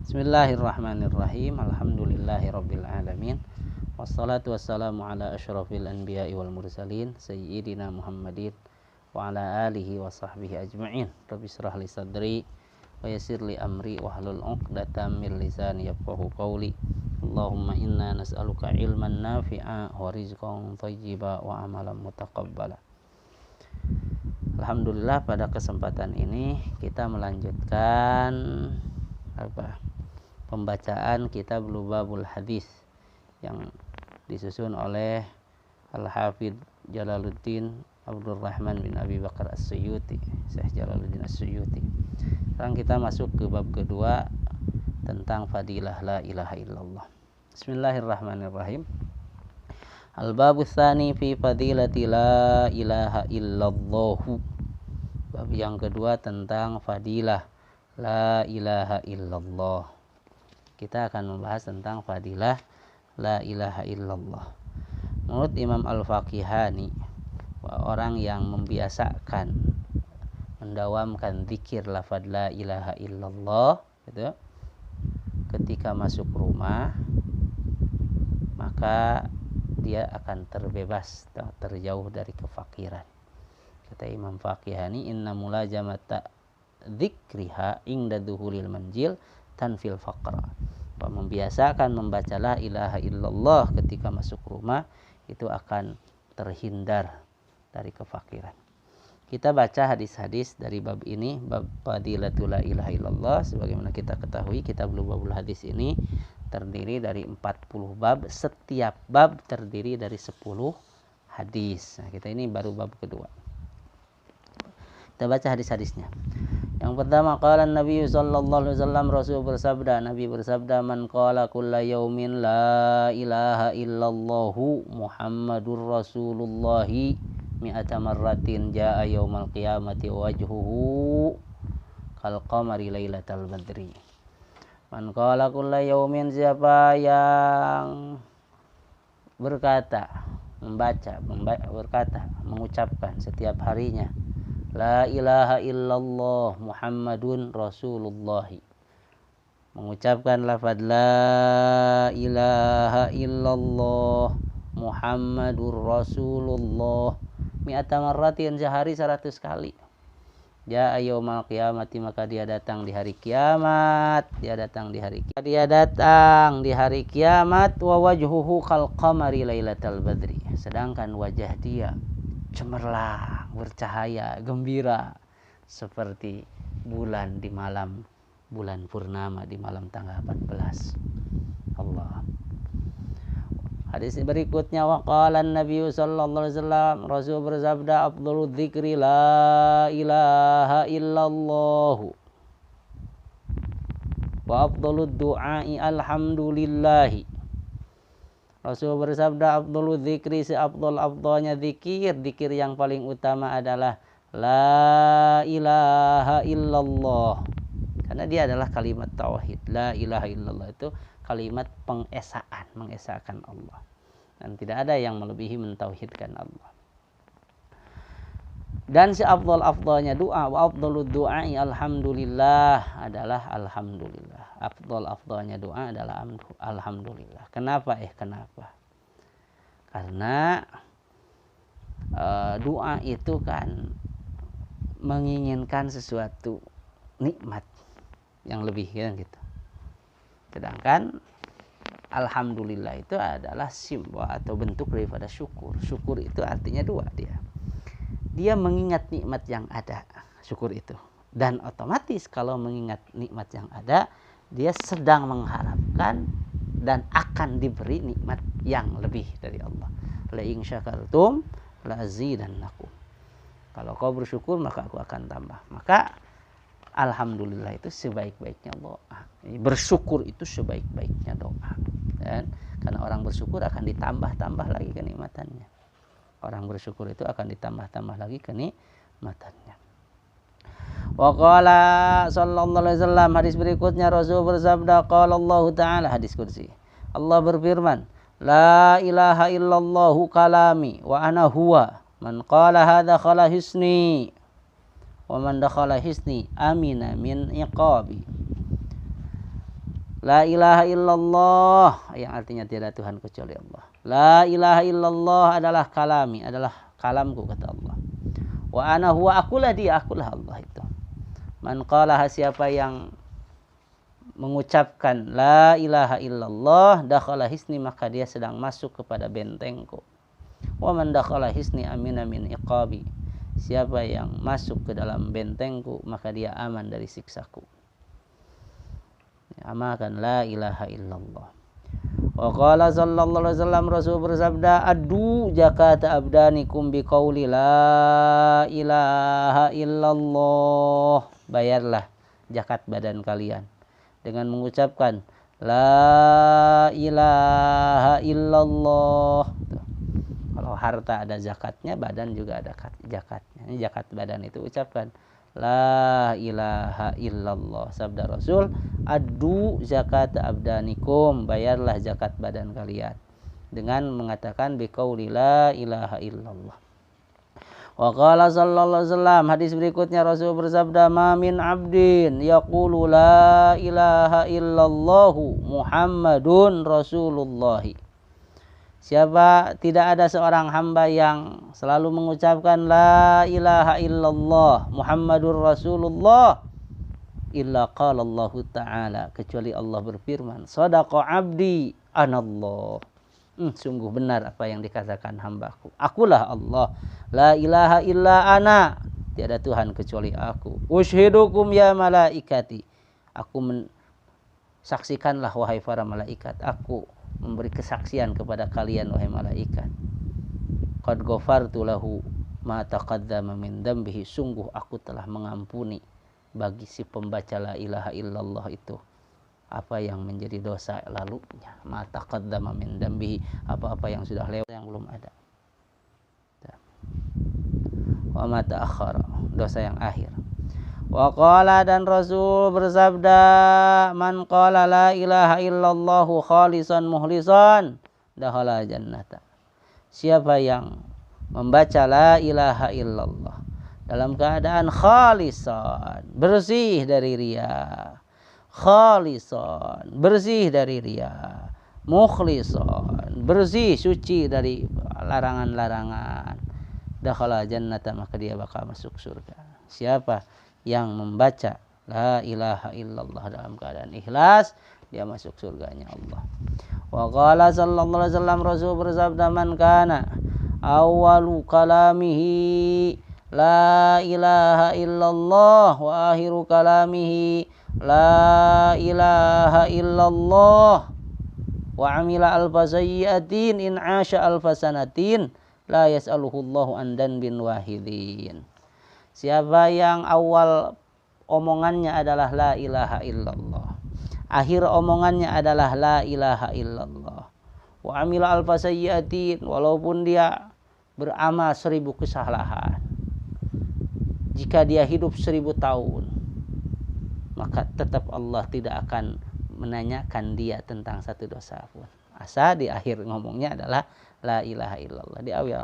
Bismillahirrahmanirrahim. Alhamdulillahirabbil alamin. Wassalatu wassalamu ala asyrafil anbiya'i wal mursalin sayyidina Muhammadin wa ala alihi wa sahbihi ajma'in. Rabbi shrah li sadri wa yassir li amri wahlul 'uqdatam min lisani yafqahu qawli. Allahumma inna nas'aluka ilman nafi'a wa rizqan thayyiba wa amalan mutaqabbala. Alhamdulillah, pada kesempatan ini kita melanjutkan pembacaan kitab Lubabul Hadis yang disusun oleh Al-Hafidh Jalaluddin Abdurrahman bin Abi Bakar As-Suyuti, Syekh Jalaluddin As-Suyuti. Sekarang kita masuk ke bab kedua tentang fadilah la ilaha illallah. Bismillahirrahmanirrahim. Al-babu tsani fi fadilati la ilaha illallah. Bab yang kedua tentang fadilah la ilaha illallah. Kita akan membahas tentang fadilah la ilaha illallah. Menurut Imam Al-Faqihani, orang yang membiasakan mendawamkan zikir lafaz la ilaha illallah gitu, ketika masuk rumah maka dia akan terbebas, terjauh dari kefakiran. Kata Imam Faqihani, inna mulajamata dzikriha inda duhulil manjil tanfil faqra. Membiasakan membaca la ilaha illallah ketika masuk rumah itu akan terhindar dari kefakiran. Kita baca hadis-hadis dari bab ini, bab fadilatul la ilaha illallah. Sebagaimana kita ketahui, kitab Lubabul Hadis ini terdiri dari 40 bab. Setiap bab terdiri dari 10 hadis. Nah, kita ini baru bab kedua. Kita baca hadis-hadisnya. Yang pertama, qala Nabi sallallahu alaihi wasallam, Rasul bersabda, Nabi bersabda, man qala kulla yaumin la ilaha illallah Muhammadur Rasulullah mi'ata marratin jaa yaumal qiyamati wajhuhu kal qamari lailatal badri. Man qala kulla yaumin, siapa yang berkata, mengucapkan setiap harinya la ilaha illallah Muhammadun Rasulullah, mengucapkan lafaz la ilaha illallah Muhammadur Rasulullah mi'ata marratin, sehari 100 kali. Jaa yaumal qiyamati, maka dia datang di hari kiamat. Dia datang di hari kiamat wa wajhuhu kal qamari lailatal badri, sedangkan wajah dia cemerlang, bercahaya, gembira seperti bulan di malam bulan purnama di malam tanggal 14. Allah. Hadis berikutnya, waqala Nabi sallallahu alaihi wasallam, Rasul bersabda, afdhaludz dzikri la ilaha illallah wa afdhalud du'ai alhamdulillah. Rasul bersabda, afdhaludz dzikri, seafdal-afdalnya zikir yang paling utama adalah la ilaha illallah. Karena dia adalah kalimat tauhid. La ilaha illallah itu kalimat pengesaan, mengesahkan Allah. Dan tidak ada yang melebihi mentauhidkan Allah. Dan seafdal-afdalnya doa, wa afdhalud du'ai alhamdulillah, adalah alhamdulillah. Afdal-afdalnya doa adalah alhamdulillah. Kenapa? Kenapa? Karena doa itu kan menginginkan sesuatu nikmat yang lebih gitu. Sedangkan alhamdulillah itu adalah simbol atau bentuk daripada syukur. Syukur itu artinya dua dia. Dia mengingat nikmat yang ada, syukur itu. Dan otomatis kalau mengingat nikmat yang ada, dia sedang mengharapkan dan akan diberi nikmat yang lebih dari Allah. La in syakartum la azidannakum. Kalau kau bersyukur maka aku akan tambah. Maka alhamdulillah itu sebaik-baiknya doa. Bersyukur itu sebaik-baiknya doa. Dan karena orang bersyukur akan ditambah-tambah lagi kenikmatannya. Orang bersyukur itu akan ditambah-tambah lagi kenikmatannya. Wa qala sallallahu alaihi wasallam, hadis berikutnya Rasul bersabda, qala Allah Ta'ala, hadis kursi. Allah berfirman, la ilaha illallah kalami wa ana huwa, man qala hadza khala hisni wa man dakhala hisni amina min iqabi. La ilaha illallah yang artinya tiada Tuhan kecuali Allah. La ilaha illallah adalah kalami, adalah kalamku kata Allah. Wa ana huwa, akulah dia, akulah Allah itu. Man qalaha, siapa yang mengucapkan la ilaha illallah, dakhala hisni, maka dia sedang masuk kepada bentengku. Wa man dakhala hisni amina min iqabi, siapa yang masuk ke dalam bentengku maka dia aman dari siksaku. Amalkan la ilaha illallah. Wa qala sallallahu alaihi wasallam, Rasul bersabda, addu zakata abdanikum biqauli la ilaha illallah, bayarlah zakat badan kalian dengan mengucapkan la ilaha illallah. Kalau harta ada zakatnya, badan juga ada zakatnya. Ini zakat badan itu ucapkan la ilaha illallah. Sabda Rasul, addu zakat abdanikum, bayarlah zakat badan kalian dengan mengatakan biqauli la ilaha illallah. Wa qala sallallahu alaihi wasallam, hadis berikutnya Rasul bersabda, ma min abdin yaqulu la ilaha illallah Muhammadun Rasulullah. Siapa, tidak ada seorang hamba yang selalu mengucapkan la ilaha illallah Muhammadur Rasulullah illa qala Allah Ta'ala, kecuali Allah berfirman, sadaqa abdi anallah. Sungguh benar apa yang dikatakan hambaku, akulah Allah. La ilaha illa ana, tiada Tuhan kecuali aku. Ushidukum ya malaikati, aku saksikanlah wahai para malaikat, aku memberi kesaksian kepada kalian wahai malaikat. Qad ghafartu lahu ma taqaddama min dambihi, sungguh aku telah mengampuni bagi si pembaca la ilaha illallah itu apa yang menjadi dosa lalunya. Ma taqaddama min dambihi, apa-apa yang sudah lewat yang belum ada. Wa ma ta'akhkhara, dosa yang akhir. Wa qala, dan Rasul bersabda, man qala la ilaha illallah khalisan muhlisan dakhala jannata. Siapa yang membaca la ilaha illallah dalam keadaan khalisan, bersih dari riya, khalisan, bersih dari riya, mukhlisan, bersih suci dari larangan-larangan, dakhala jannata, maka dia bakal masuk surga. Siapa yang membaca la ilaha illallah dalam keadaan ikhlas, dia masuk surganya Allah. Wa qala sallallahu alaihi wasallam, Rasul bersabda, man kana awwalu kalamihi la ilaha illallah wa akhiru kalamihi la ilaha illallah wa amila alfa sayyiatin in asha alfa sanatin la yas'aluhu Allahu an danbin wahidin. Siapa yang awal omongannya adalah la ilaha illallah, akhir omongannya adalah la ilaha illallah, wa amila alfa sayyiatin, walaupun dia beramal 1000 kesalahan, jika dia hidup 1000 tahun, maka tetap Allah tidak akan menanyakan dia tentang satu dosa pun. Asa di akhir ngomongnya adalah la ilaha illallah.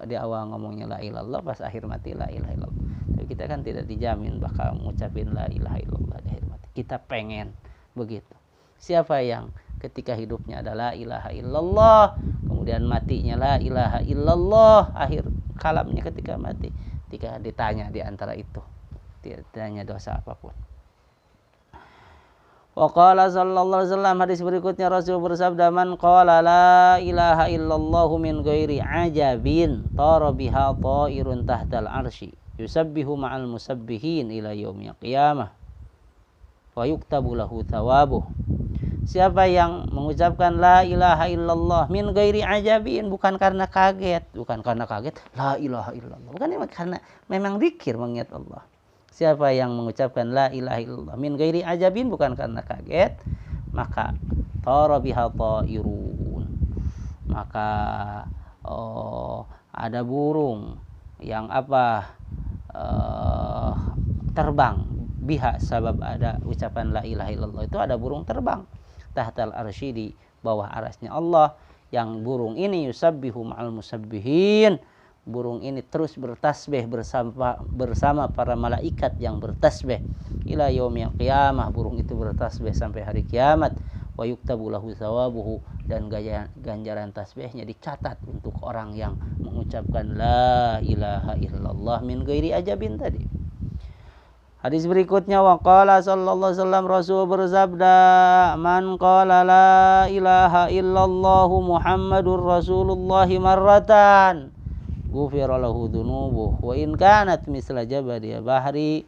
Di awal ngomongnya la ilaha illallah, pas akhir mati la ilaha illallah. Tapi kita kan tidak dijamin bakal ngucapin la ilaha illallah di akhir mati. Kita pengen begitu. Siapa yang ketika hidupnya adalah la ilaha illallah, kemudian matinya la ilaha illallah, akhir kalamnya ketika mati, ketika ditanya di antara itu, tidak ditanya dosa apapun. Wa qala sallallahu alaihi wasallam, hadis berikutnya Rasul bersabda, man qala la ilaha illallah min ghairi ajabin tara biha ta'irun tahtal arsy yusabbihu ma'al musabbihin ila yaumil qiyamah wa yuktabu lahu thawabuh. Siapa yang mengucapkan la ilaha illallah min ghairi ajabin, bukan karena kaget, la ilaha illallah, bukan karena memang zikir mengingat Allah. Siapa yang mengucapkan la ilaha illallah min ghairi ajabin, bukan karena kaget, maka tara biha ta'irun, maka ada burung yang terbang, biha sabab ada ucapan la ilaha illallah itu ada burung terbang tahtal arsy, di bawah arasnya Allah, yang burung ini yusabbihu ma'al musabbihin, burung ini terus bertasbih bersama para malaikat yang bertasbih ila yaumil qiyamah, burung itu bertasbih sampai hari kiamat. wa yuktabu lahu thawabuhu, dan ganjaran tasbihnya dicatat untuk orang yang mengucapkan la ilaha illallah min ghairi ajabin tadi. Hadis berikutnya, wa qala sallallahu alaihi wasallam, Rasul bersabda, man qala la ilaha illallah Muhammadur Rasulullah marratan ghufira lahu dzunubuh wa in kanat misla jabali bahri.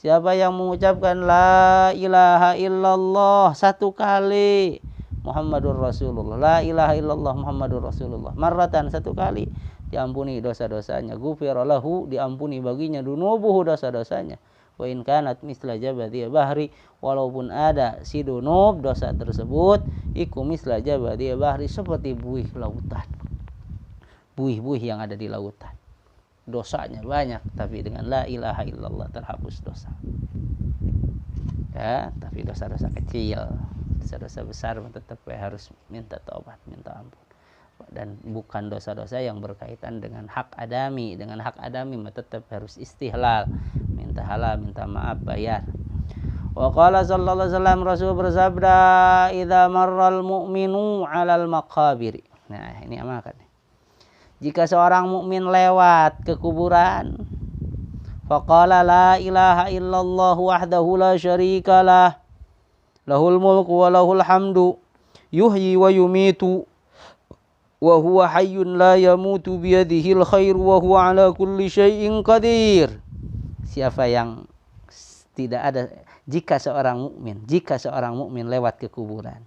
Siapa yang mengucapkan la ilaha illallah satu kali, Muhammadur Rasulullah, la ilaha illallah Muhammadur Rasulullah marratan satu kali, diampuni dosa-dosanya, ghufira lahu, diampuni baginya, dunubuhu, dosa-dosanya, wa in kanat misla jabali bahri, walaupun ada si dunub, dosa tersebut, iku misla jabali bahri, seperti buih lautan, buih-buih yang ada di lautan. Dosanya banyak, tapi dengan la ilaha illallah terhapus dosa. Ya, tapi dosa-dosa kecil, dosa-dosa besar tetap harus minta taubat, minta ampun. Dan bukan dosa-dosa yang berkaitan dengan hak adami. Dengan hak adami tetap harus istihlal, minta halal, minta maaf, bayar. Wa qala sallallahu alaihi wasallam, Rasul bersabda, idza marral mu'minu 'alal maqabir. Nah, ini amalkan. Jika seorang mukmin lewat ke kuburan, faqala la ilaha illallah wahdahu la syarikalah, lahul mulku wa lahul hamdu, yuhyi wa yumitu, wa huwa hayyun la yamutu biyadihil khair wa huwa ala kulli syai'in qadir. Siapa yang tidak ada, jika seorang mukmin lewat ke kuburan,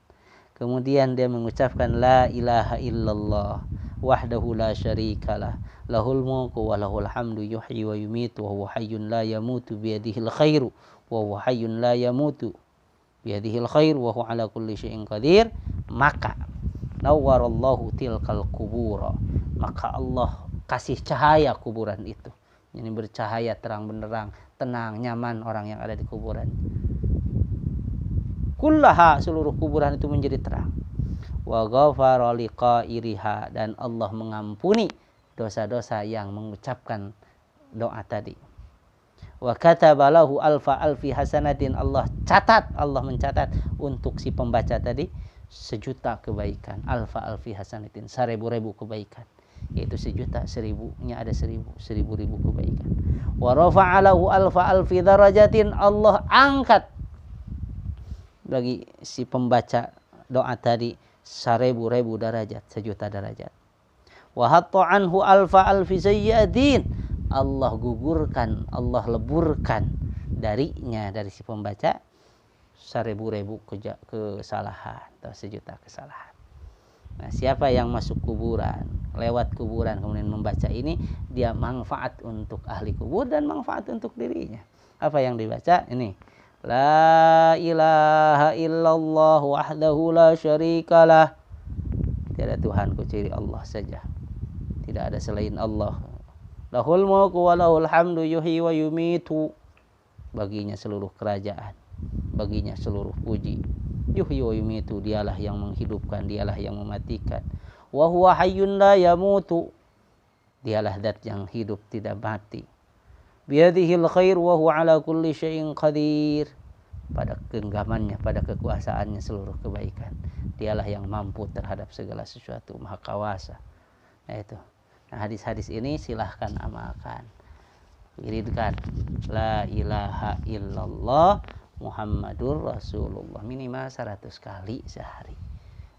kemudian dia mengucapkan la ilaha illallah wahdahu la syarikalah, lahul mulku wa lahul hamdu, yuhyi wa yumitu, wa huwa hayyun la yamutu biyadihil khairu wa huwa hayyun la yamutu biyadihil khair wa huwa ala kulli syai'in qadir, maka nawwarallahu tilkal kubura, maka Allah kasih cahaya kuburan itu. Ini bercahaya terang benderang, tenang, nyaman orang yang ada di kuburan. Kullaha, seluruh kuburan itu menjadi terang. Wa ghafara liqa'iriha, dan Allah mengampuni dosa-dosa yang mengucapkan doa tadi. Wa kataba lahu alfi hasanatin, Allah mencatat untuk si pembaca tadi 1.000.000 kebaikan. Alfi hasanatin, 1.000 kebaikan, yaitu 1.000.000, 1.000-nya ada 1.000 kebaikan. Wa rafa'a lahu alfi darajatin, Allah angkat bagi si pembaca doa tadi 1.000 derajat, 1.000.000 derajat. Wa hatta anhu alfi sayyi'atin, Allah gugurkan, Allah leburkan darinya, dari si pembaca 1.000 kesalahan atau 1.000.000 kesalahan. Nah, siapa yang masuk kuburan, lewat kuburan, kemudian membaca ini, dia manfaat untuk ahli kubur dan manfaat untuk dirinya. Apa yang dibaca? Ini, la ilaha illallah wahdahu la syarikalah, tiada Tuhan kecuali Allah saja, tidak ada selain Allah. Lahul mulku wa lahul hamdu, yuhyi wa yumitu, baginya seluruh kerajaan, baginya seluruh puji. Yuhyi wa yumitu, dialah yang menghidupkan, dialah yang mematikan. Wa huwa hayyun la yamutu, dialah zat yang hidup tidak mati. Biyadihil khair wa huwa ala kulli syai'in qadir, pada genggamannya, pada kekuasaannya seluruh kebaikan. Dialah yang mampu terhadap segala sesuatu, maha kuasa. Nah itu. Nah, hadis-hadis ini silahkan amalkan. Wiridkan la ilaha illallah Muhammadur Rasulullah minimal 100 kali sehari.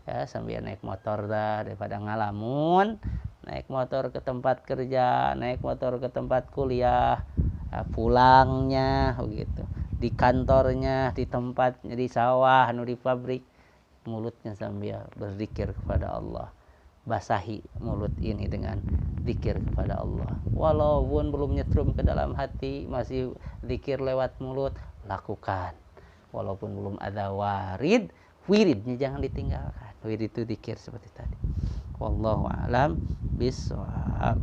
Ya, sambil naik motor dah, daripada ngalamun, naik motor ke tempat kerja, naik motor ke tempat kuliah, pulangnya begitu, di kantornya, di tempatnya, di sawah, di pabrik, mulutnya sambil berzikir kepada Allah. Basahi mulut ini dengan zikir kepada Allah. Walaupun belum nyetrum ke dalam hati, masih zikir lewat mulut, lakukan. Walaupun belum ada wiridnya jangan ditinggalkan. Wirid itu zikir seperti tadi. Wallahu a'lam bishawab.